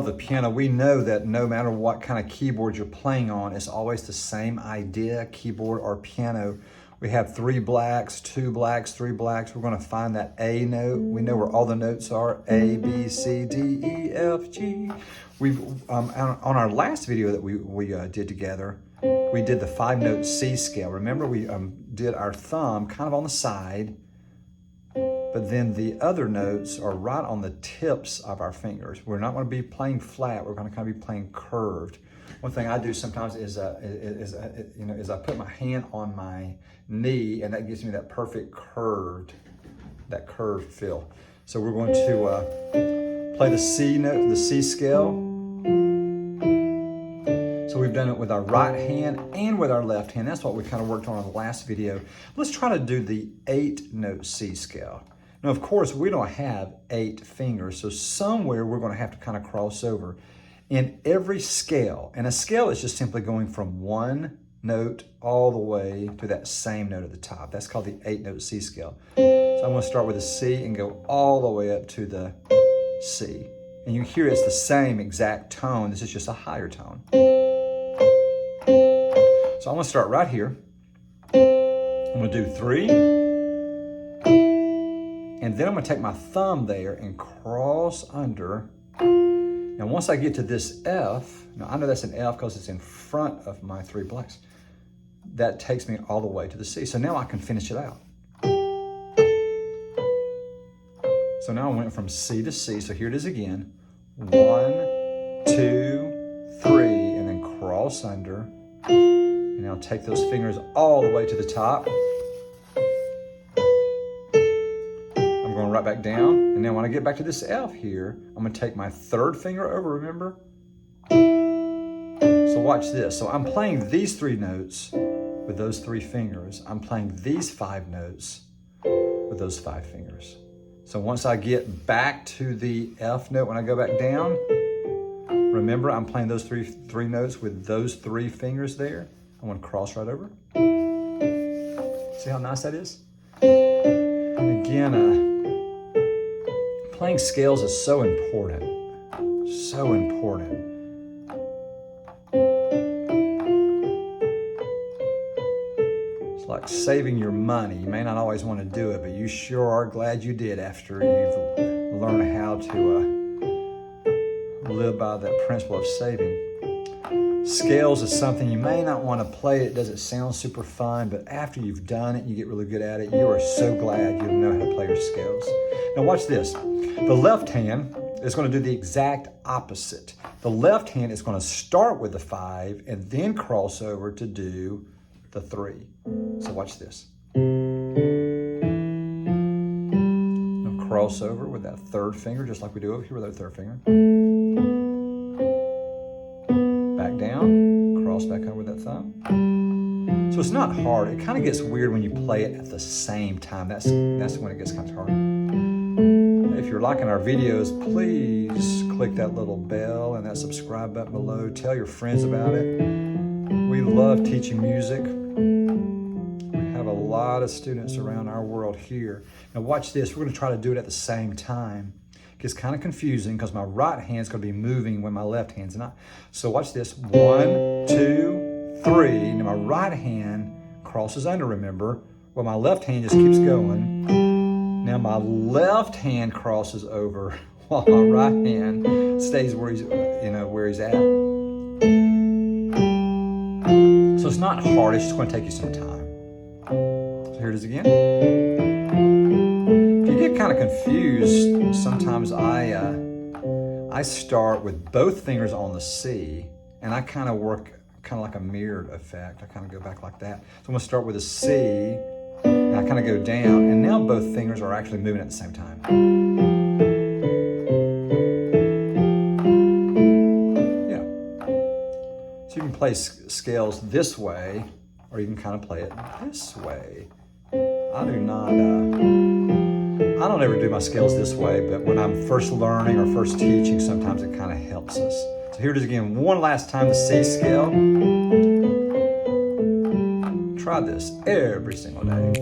love the piano, we know that no matter what kind of keyboard you're playing on, it's always the same idea, keyboard or piano. We have 3 blacks, 2 blacks, 3 blacks. We're gonna find that A note. We know where all the notes are, A, B, C, D, E, F, G. We've, on our last video that we did together, we did the 5-note C scale. Remember, we did our thumb kind of on the side, but then the other notes are right on the tips of our fingers. We're not gonna be playing flat, we're gonna kind of be playing curved. One thing I do sometimes is I put my hand on my knee, and that gives me that perfect curved feel. So we're going to play the C note, the C scale. So we've done it with our right hand and with our left hand. That's what we kind of worked on in the last video. Let's try to do the 8-note C scale. Now, of course, we don't have 8 fingers, so somewhere we're going to have to kind of cross over. In every scale, and a scale is just simply going from one note all the way to that same note at the top. That's called the 8-note C scale. So I'm going to start with a C and go all the way up to the C. And you hear it's the same exact tone. This is just a higher tone. So I'm going to start right here. I'm going to do 3. And then I'm going to take my thumb there and cross under. Now, once I get to this F, now I know that's an F because it's in front of my 3 blacks. That takes me all the way to the C. So now I can finish it out. So now I went from C to C. So here it is again. 1, 2, 3, and then cross under. And now take those fingers all the way to the top. I'm going right back down. And then when I get back to this F here, I'm going to take my 3rd finger over, remember? So watch this. So I'm playing these 3 notes with those 3 fingers. I'm playing these 5 notes with those 5 fingers. So once I get back to the F note, when I go back down, remember I'm playing those three notes with those 3 fingers there. I'm going to cross right over. See how nice that is? And again, playing scales is so important. So important. It's like saving your money. You may not always want to do it, but you sure are glad you did after you've learned how to live by that principle of saving. Scales is something you may not want to play. It doesn't sound super fun, but after you've done it, you get really good at it. You are so glad you know how to play your scales. Now watch this. The left hand is going to do the exact opposite. The left hand is going to start with the 5 and then cross over to do the 3. So watch this. Now cross over with that 3rd finger, just like we do over here with our 3rd finger. Back down, cross back over with that thumb. So it's not hard. It kind of gets weird when you play it at the same time. That's when it gets kind of hard. If you're liking our videos, please click that little bell and that subscribe button below. Tell your friends about it. We love teaching music. We have a lot of students around our world here. Now watch this. We're going to try to do it at the same time. It gets kind of confusing because my right hand's going to be moving when my left hand's not. So watch this. 1, 2, 3. Now my right hand crosses under, remember, while my left hand just keeps going. Now my left hand crosses over while my right hand stays where he's, where he's at. So it's not hard, it's just going to take you some time. So here it is again. If you get kind of confused, sometimes I start with both fingers on the C, and I kind of work kind of like a mirrored effect. I kind of go back like that. So I'm going to start with a C, and I kind of go down, and now both fingers are actually moving at the same time. Yeah. So you can play scales this way, or you can kind of play it this way. I don't ever do my scales this way, but when I'm first learning or first teaching, sometimes it kind of helps us. So here it is again, one last time, the C scale. Try this every single day.